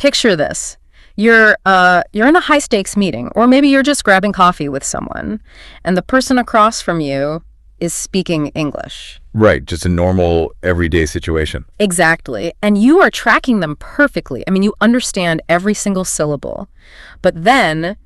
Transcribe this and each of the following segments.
Picture this. You're in a high-stakes meeting, or maybe you're just grabbing coffee with someone, and the person across from you is speaking English. Right, just a normal, everyday situation. Exactly. And you are tracking them perfectly. I mean, you understand every single syllable. But then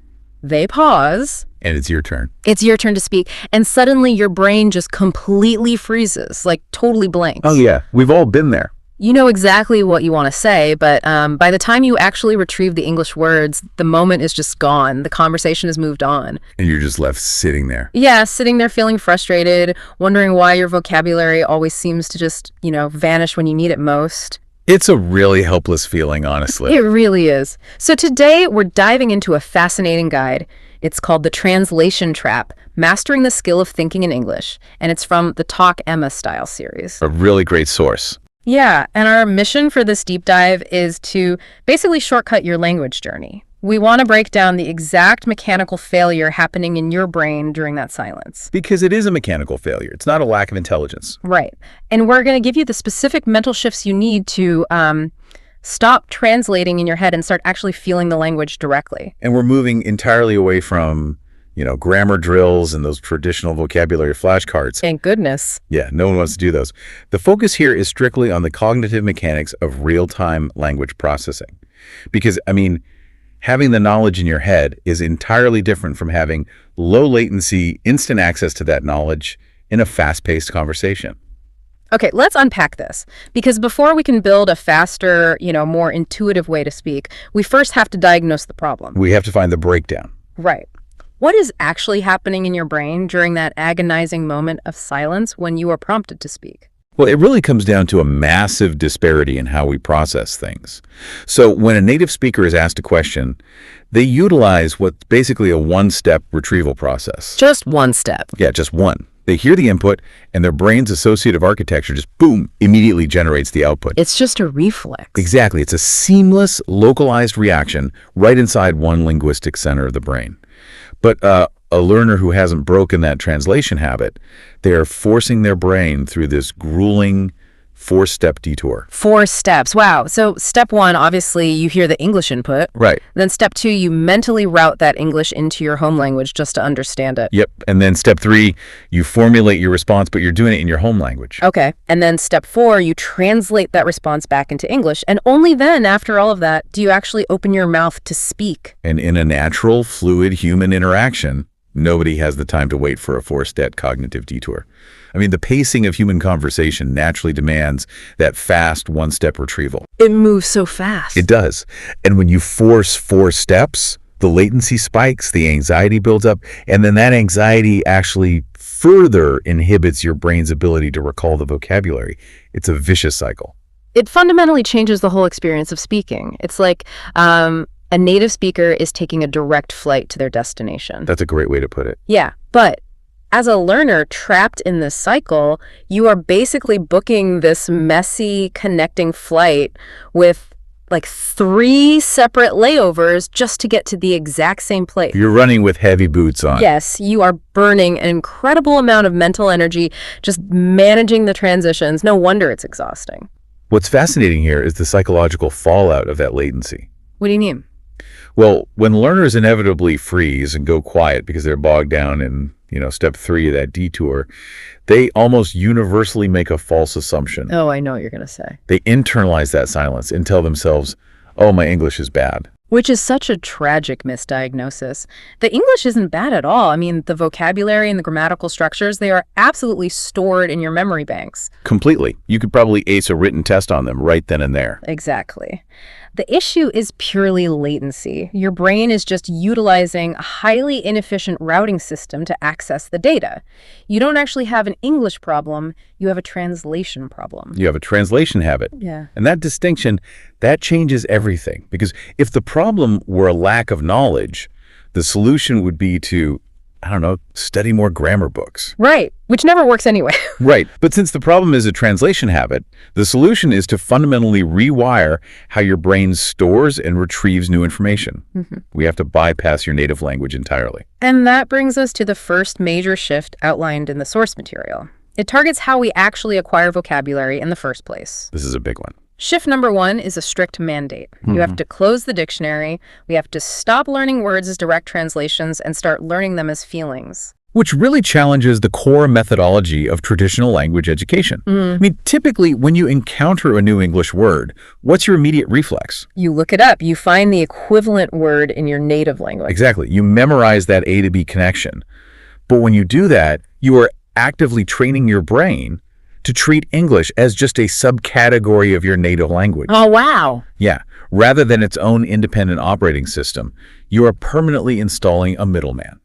they pause. And it's your turn. It's your turn to speak. And suddenly your brain just completely freezes, like totally blanks. Oh, yeah. We've all been there. You know exactly what you want to say, but by the time you actually retrieve the English words, the moment is just gone. The conversation has moved on. And you're just left sitting there. Yeah, sitting there feeling frustrated, wondering why your vocabulary always seems to just, vanish when you need it most. It's a really helpless feeling, honestly. It really is. So today, we're diving into a fascinating guide. It's called The Translation Trap, Mastering the Skill of Thinking in English, and it's from the Talk Emma Style series. A really great source. Yeah, and our mission for this deep dive is to basically shortcut your language journey. We want to break down the exact mechanical failure happening in your brain during that silence. Because it is a mechanical failure. It's not a lack of intelligence. Right. And we're going to give you the specific mental shifts you need to stop translating in your head and start actually feeling the language directly. And we're moving entirely away from grammar drills and those traditional vocabulary flashcards. Thank goodness. Yeah, no one wants to do those. The focus here is strictly on the cognitive mechanics of real-time language processing. Because, having the knowledge in your head is entirely different from having low-latency, instant access to that knowledge in a fast-paced conversation. Okay, let's unpack this. Because before we can build a faster, more intuitive way to speak, we first have to diagnose the problem. We have to find the breakdown. Right. What is actually happening in your brain during that agonizing moment of silence when you are prompted to speak? Well, it really comes down to a massive disparity in how we process things. So when a native speaker is asked a question, they utilize what's basically a one-step retrieval process. Just one step. Yeah, just one. They hear the input, and their brain's associative architecture just, boom, immediately generates the output. It's just a reflex. Exactly. It's a seamless, localized reaction right inside one linguistic center of the brain. But a learner who hasn't broken that translation habit, they are forcing their brain through this grueling 4-step detour. 4 steps. Wow. So step 1, obviously, you hear the English input. Right. Then step 2, you mentally route that English into your home language just to understand it. Yep. And then step 3, you formulate your response, but you're doing it in your home language. Okay. And then step 4, you translate that response back into English. And only then, after all of that, do you actually open your mouth to speak. And in a natural, fluid human interaction, nobody has the time to wait for a 4-step cognitive detour. The pacing of human conversation naturally demands that fast one-step retrieval. It moves so fast. It does. And when you force 4 steps, the latency spikes, the anxiety builds up, and then that anxiety actually further inhibits your brain's ability to recall the vocabulary. It's a vicious cycle. It fundamentally changes the whole experience of speaking. It's like a native speaker is taking a direct flight to their destination. That's a great way to put it. Yeah, but as a learner trapped in this cycle, you are basically booking this messy connecting flight with like 3 separate layovers just to get to the exact same place. You're running with heavy boots on. Yes, you are burning an incredible amount of mental energy just managing the transitions. No wonder it's exhausting. What's fascinating here is the psychological fallout of that latency. What do you mean? Well, when learners inevitably freeze and go quiet because they're bogged down in, step 3 of that detour, they almost universally make a false assumption. Oh, I know what you're going to say. They internalize that silence and tell themselves, oh, my English is bad. Which is such a tragic misdiagnosis. The English isn't bad at all. The vocabulary and the grammatical structures, they are absolutely stored in your memory banks. Completely. You could probably ace a written test on them right then and there. Exactly. The issue is purely latency. Your brain is just utilizing a highly inefficient routing system to access the data. You don't actually have an English problem, you have a translation problem. You have a translation habit. Yeah. And that distinction, that changes everything. Because if the problem were a lack of knowledge, the solution would be to, study more grammar books. Right, which never works anyway. Right, but since the problem is a translation habit, the solution is to fundamentally rewire how your brain stores and retrieves new information. We have to bypass your native language entirely. And that brings us to the first major shift outlined in the source material. It targets how we actually acquire vocabulary in the first place. This is a big one. Shift number 1 is a strict mandate. You have to close the dictionary. We have to stop learning words as direct translations and start learning them as feelings. Which really challenges the core methodology of traditional language education. I mean, typically, when you encounter a new English word, what's your immediate reflex? You look it up. You find the equivalent word in your native language. Exactly. You memorize that A to B connection. But when you do that, you are actively training your brain to treat English as just a subcategory of your native language. Oh, wow. Yeah. Rather than its own independent operating system, you are permanently installing a middleman.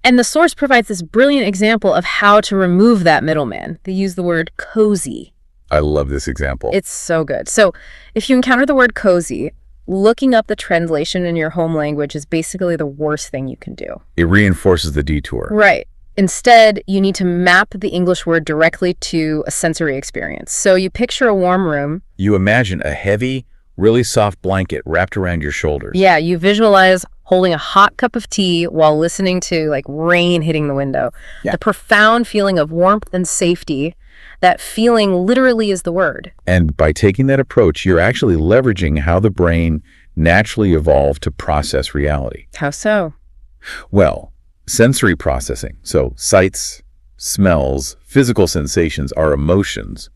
And the source provides this brilliant example of how to remove that middleman. They use the word cozy. I love this example. It's so good. So if you encounter the word cozy, looking up the translation in your home language is basically the worst thing you can do. It reinforces the detour. Right. Instead, you need to map the English word directly to a sensory experience. So you picture a warm room. You imagine a heavy, really soft blanket wrapped around your shoulders. Yeah, you visualize holding a hot cup of tea while listening to like rain hitting the window. Yeah. The profound feeling of warmth and safety, that feeling literally is the word. And by taking that approach, you're actually leveraging how the brain naturally evolved to process reality. How so? Well, sensory processing, so sights, smells, physical sensations, our emotions,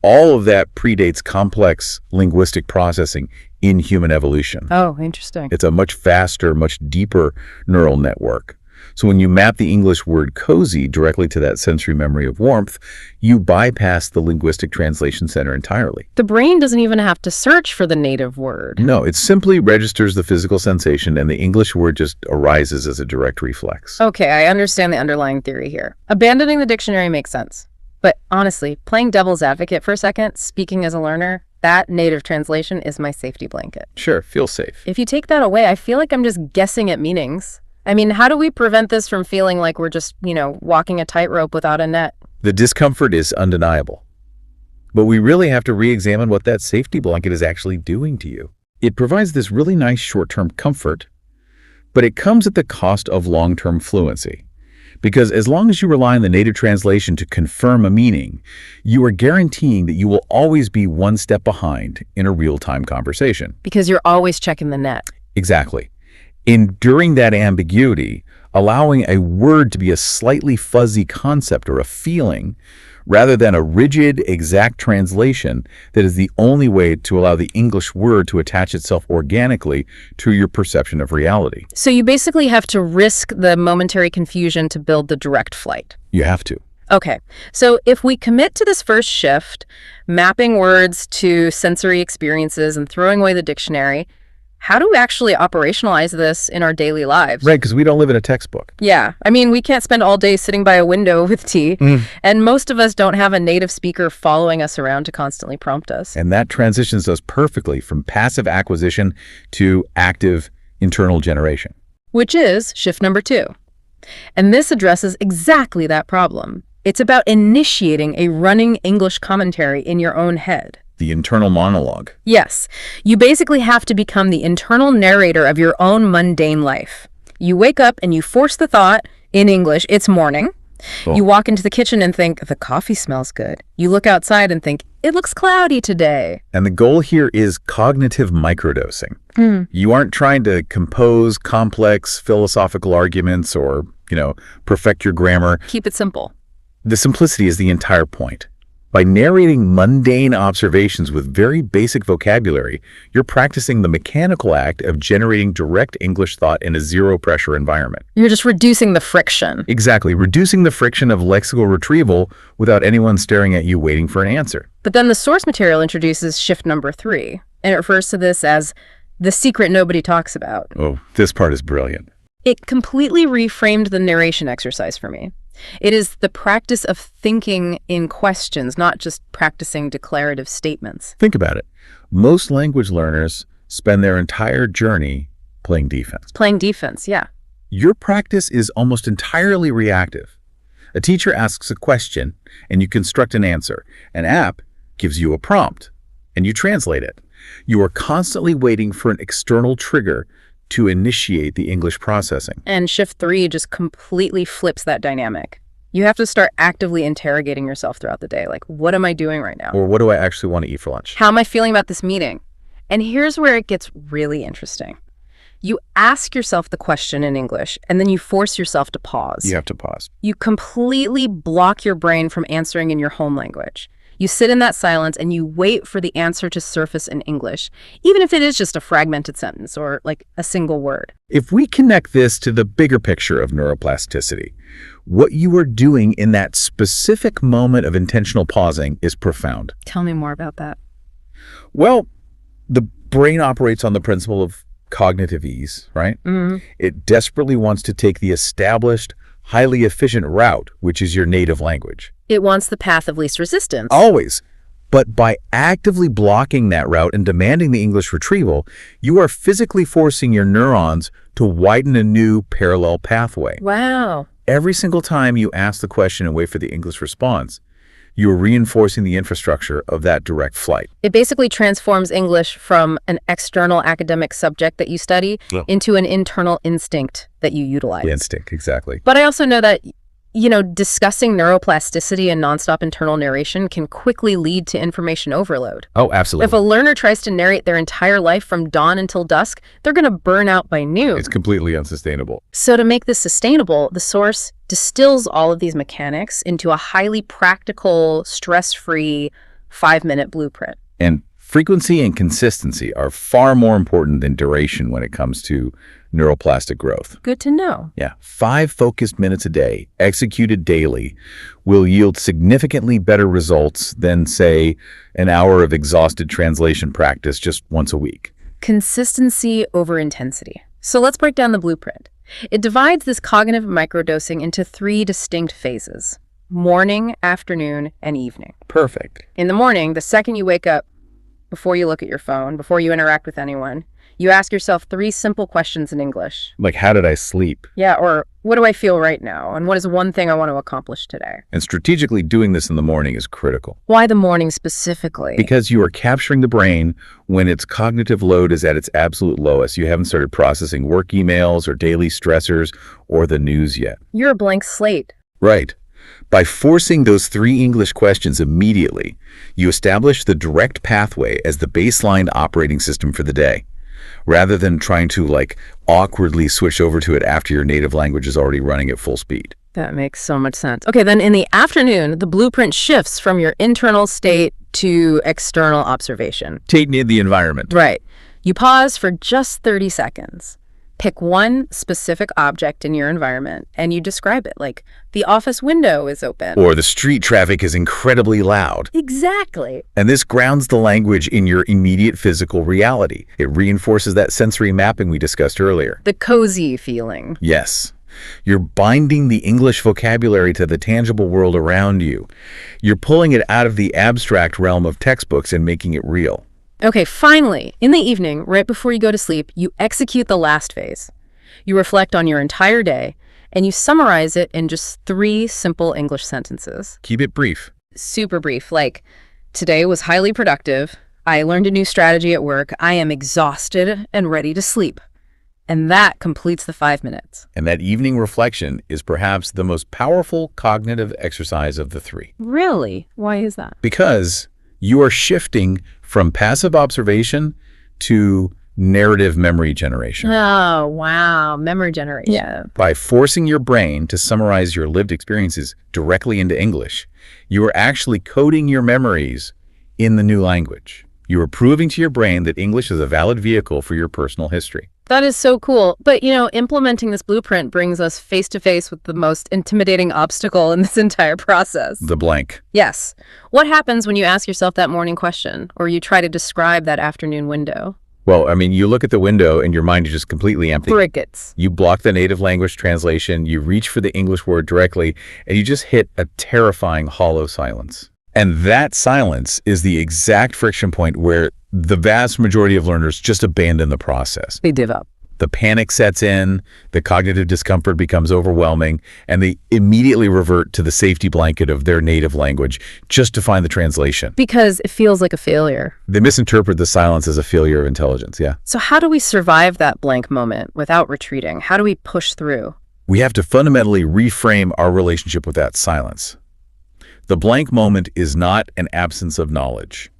all of that predates complex linguistic processing in human evolution. Oh, interesting. It's a much faster, much deeper neural network. So when you map the English word cozy directly to that sensory memory of warmth, you bypass the linguistic translation center entirely. The brain doesn't even have to search for the native word. No, it simply registers the physical sensation and the English word just arises as a direct reflex. Okay, I understand the underlying theory here. Abandoning the dictionary makes sense. But honestly, playing devil's advocate for a second, speaking as a learner, that native translation is my safety blanket. Sure, feel safe. If you take that away, I feel like I'm just guessing at meanings. I mean, how do we prevent this from feeling like we're just, walking a tightrope without a net? The discomfort is undeniable. But we really have to re-examine what that safety blanket is actually doing to you. It provides this really nice short-term comfort, but it comes at the cost of long-term fluency. Because as long as you rely on the native translation to confirm a meaning, you are guaranteeing that you will always be one step behind in a real-time conversation. Because you're always checking the net. Exactly. Enduring that ambiguity, allowing a word to be a slightly fuzzy concept or a feeling, rather than a rigid, exact translation that is the only way to allow the English word to attach itself organically to your perception of reality. So you basically have to risk the momentary confusion to build the direct flight. You have to. Okay, so if we commit to this first shift, mapping words to sensory experiences and throwing away the dictionary, how do we actually operationalize this in our daily lives? Right, because we don't live in a textbook. Yeah, I mean, we can't spend all day sitting by a window with tea, and most of us don't have a native speaker following us around to constantly prompt us. And that transitions us perfectly from passive acquisition to active internal generation. Which is shift number 2. And this addresses exactly that problem. It's about initiating a running English commentary in your own head. The internal monologue. Yes, you basically have to become the internal narrator of your own mundane life. You wake up and you force the thought, in English, it's morning. Cool. You walk into the kitchen and think, the coffee smells good. You look outside and think, it looks cloudy today. And the goal here is cognitive microdosing. You aren't trying to compose complex philosophical arguments or, perfect your grammar. Keep it simple. The simplicity is the entire point. By narrating mundane observations with very basic vocabulary, you're practicing the mechanical act of generating direct English thought in a zero-pressure environment. You're just reducing the friction. Exactly, reducing the friction of lexical retrieval without anyone staring at you waiting for an answer. But then the source material introduces shift number 3, and it refers to this as the secret nobody talks about. Oh, this part is brilliant. It completely reframed the narration exercise for me. It is the practice of thinking in questions, not just practicing declarative statements. Think about it. Most language learners spend their entire journey playing defense. Playing defense, yeah. Your practice is almost entirely reactive. A teacher asks a question, and you construct an answer. An app gives you a prompt, and you translate it. You are constantly waiting for an external trigger to initiate the English processing. And shift 3 just completely flips that dynamic. You have to start actively interrogating yourself throughout the day. Like, what am I doing right now? Or what do I actually want to eat for lunch? How am I feeling about this meeting? And here's where it gets really interesting. You ask yourself the question in English, and then you force yourself to pause. You have to pause. You completely block your brain from answering in your home language. You sit in that silence and you wait for the answer to surface in English, even if it is just a fragmented sentence or like a single word. If we connect this to the bigger picture of neuroplasticity, what you are doing in that specific moment of intentional pausing is profound. Tell me more about that. Well, the brain operates on the principle of cognitive ease, right? Mm-hmm. It desperately wants to take the established, highly efficient route, which is your native language. It wants the path of least resistance. Always. But by actively blocking that route and demanding the English retrieval, you are physically forcing your neurons to widen a new parallel pathway. Wow. Every single time you ask the question and wait for the English response, you are reinforcing the infrastructure of that direct flight. It basically transforms English from an external academic subject that you study into an internal instinct that you utilize. The instinct, exactly. But I also know that, discussing neuroplasticity and nonstop internal narration can quickly lead to information overload. Oh, absolutely. If a learner tries to narrate their entire life from dawn until dusk, they're going to burn out by noon. It's completely unsustainable. So to make this sustainable, the source distills all of these mechanics into a highly practical, stress-free 5-minute blueprint. And frequency and consistency are far more important than duration when it comes to neuroplastic growth. Good to know. Yeah, 5 focused minutes a day, executed daily, will yield significantly better results than, say, an hour of exhausted translation practice just once a week. Consistency over intensity. So let's break down the blueprint. It divides this cognitive microdosing into 3 distinct phases: morning, afternoon, and evening. Perfect. In the morning, the second you wake up, before you look at your phone, before you interact with anyone, you ask yourself 3 simple questions in English. Like, how did I sleep? Yeah, or what do I feel right now? And what is one thing I want to accomplish today? And strategically doing this in the morning is critical. Why the morning specifically? Because you are capturing the brain when its cognitive load is at its absolute lowest. You haven't started processing work emails or daily stressors or the news yet. You're a blank slate. Right. By forcing those 3 English questions immediately, you establish the direct pathway as the baseline operating system for the day, rather than trying to awkwardly switch over to it after your native language is already running at full speed. That makes so much sense. Okay, then in the afternoon, the blueprint shifts from your internal state to external observation. Taking in the environment. Right. You pause for just 30 seconds. Pick one specific object in your environment and you describe it, like the office window is open. Or the street traffic is incredibly loud. Exactly. And this grounds the language in your immediate physical reality. It reinforces that sensory mapping we discussed earlier. The cozy feeling. Yes. You're binding the English vocabulary to the tangible world around you. You're pulling it out of the abstract realm of textbooks and making it real. Okay, finally, in the evening, right before you go to sleep, you execute the last phase. You reflect on your entire day, and you summarize it in just 3 simple English sentences. Keep it brief. Super brief, like, today was highly productive. I learned a new strategy at work. I am exhausted and ready to sleep. And that completes the 5 minutes. And that evening reflection is perhaps the most powerful cognitive exercise of the 3. Really? Why is that? Because you are shifting from passive observation to narrative memory generation. Oh, wow. Memory generation. Yeah. By forcing your brain to summarize your lived experiences directly into English, you are actually coding your memories in the new language. You are proving to your brain that English is a valid vehicle for your personal history. That is so cool. But, implementing this blueprint brings us face to face with the most intimidating obstacle in this entire process. The blank. Yes. What happens when you ask yourself that morning question, or you try to describe that afternoon window? Well, you look at the window and your mind is just completely empty. Crickets. You block the native language translation, you reach for the English word directly, and you just hit a terrifying hollow silence. And that silence is the exact friction point where the vast majority of learners just abandon the process. They give up. The panic sets in, the cognitive discomfort becomes overwhelming, and they immediately revert to the safety blanket of their native language just to find the translation. Because it feels like a failure. They misinterpret the silence as a failure of intelligence, yeah. So how do we survive that blank moment without retreating? How do we push through? We have to fundamentally reframe our relationship with that silence. The blank moment is not an absence of knowledge,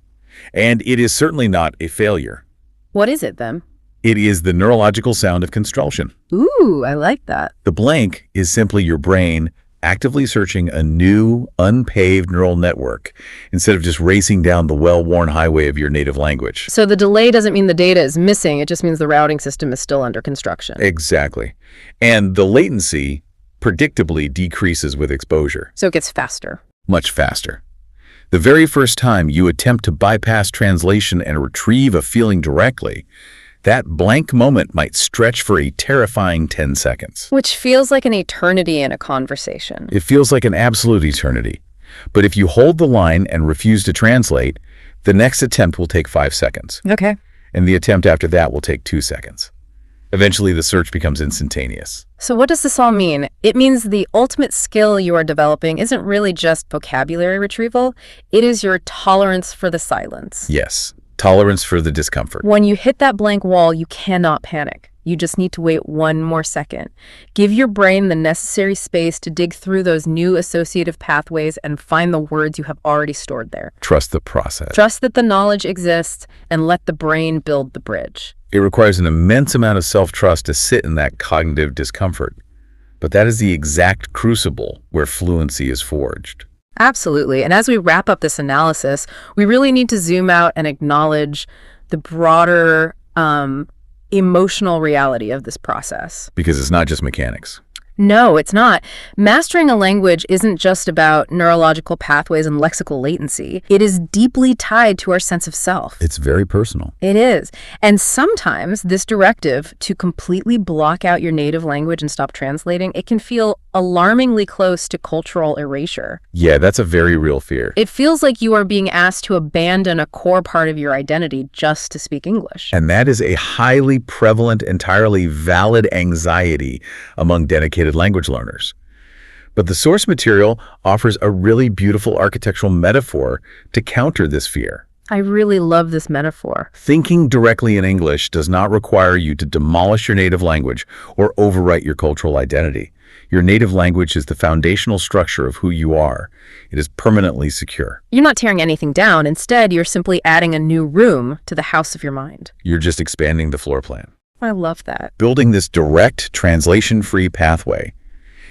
and it is certainly not a failure. What is it then? It is the neurological sound of construction. Ooh, I like that. The blank is simply your brain actively searching a new, unpaved neural network instead of just racing down the well-worn highway of your native language. So the delay doesn't mean the data is missing, it just means the routing system is still under construction. Exactly. And the latency predictably decreases with exposure. So it gets faster. Much faster. The very first time you attempt to bypass translation and retrieve a feeling directly, that blank moment might stretch for a terrifying 10 seconds. Which feels like an eternity in a conversation. It feels like an absolute eternity. But if you hold the line and refuse to translate, the next attempt will take 5 seconds. Okay. And the attempt after that will take 2 seconds. Eventually, the search becomes instantaneous. So what does this all mean? It means the ultimate skill you are developing isn't really just vocabulary retrieval. It is your tolerance for the silence. Yes. Tolerance for the discomfort. When you hit that blank wall, you cannot panic. You just need to wait one more second. Give your brain the necessary space to dig through those new associative pathways and find the words you have already stored there. Trust the process. Trust that the knowledge exists and let the brain build the bridge. It requires an immense amount of self-trust to sit in that cognitive discomfort. But that is the exact crucible where fluency is forged. Absolutely. And as we wrap up this analysis, we really need to zoom out and acknowledge the broader emotional reality of this process. Because it's not just mechanics. No, it's not. Mastering a language isn't just about neurological pathways and lexical latency. It is deeply tied to our sense of self. It's very personal. It is. And sometimes this directive to completely block out your native language and stop translating, it can feel alarmingly close to cultural erasure. Yeah, that's a very real fear. It feels like you are being asked to abandon a core part of your identity just to speak English. And that is a highly prevalent, entirely valid anxiety among dedicated language learners. But the source material offers a really beautiful architectural metaphor to counter this fear. I really love this metaphor. Thinking directly in English does not require you to demolish your native language or overwrite your cultural identity. Your native language is the foundational structure of who you are. It is permanently secure. You're not tearing anything down. Instead, you're simply adding a new room to the house of your mind. You're just expanding the floor plan. I love that. Building this direct, translation-free pathway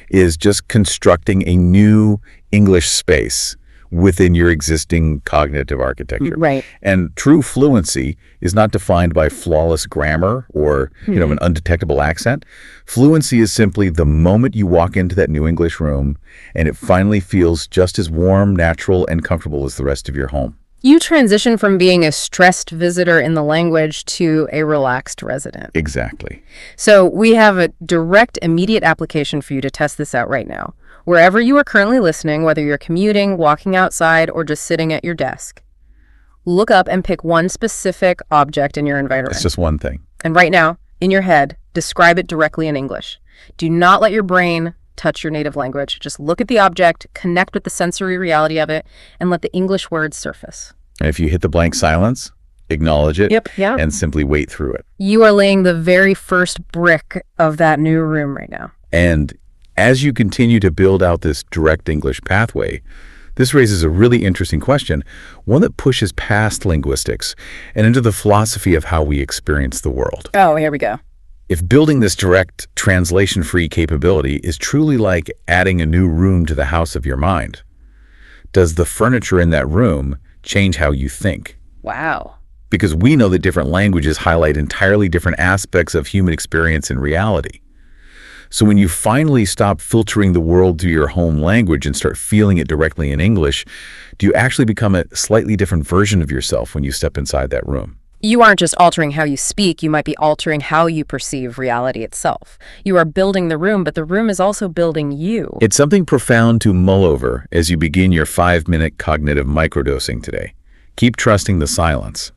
is just constructing a new English space within your existing cognitive architecture. Right. And true fluency is not defined by flawless grammar or, an undetectable accent. Fluency is simply the moment you walk into that new English room and it finally feels just as warm, natural, and comfortable as the rest of your home. You transition from being a stressed visitor in the language to a relaxed resident. Exactly. So we have a direct, immediate application for you to test this out right now. Wherever you are currently listening, whether you're commuting, walking outside, or just sitting at your desk, look up and pick one specific object in your environment. It's just one thing. And right now, in your head, describe it directly in English. Do not let your brain touch your native language. Just look at the object, connect with the sensory reality of it, and let the English words surface. And if you hit the blank silence, acknowledge it, and simply wait through it. You are laying the very first brick of that new room right now. And as you continue to build out this direct English pathway, this raises a really interesting question, one that pushes past linguistics and into the philosophy of how we experience the world. Oh, here we go. If building this direct, translation-free capability is truly like adding a new room to the house of your mind, does the furniture in that room change how you think? Wow. Because we know that different languages highlight entirely different aspects of human experience and reality. So when you finally stop filtering the world through your home language and start feeling it directly in English, do you actually become a slightly different version of yourself when you step inside that room? You aren't just altering how you speak, you might be altering how you perceive reality itself. You are building the room, but the room is also building you. It's something profound to mull over as you begin your 5-minute cognitive microdosing today. Keep trusting the silence.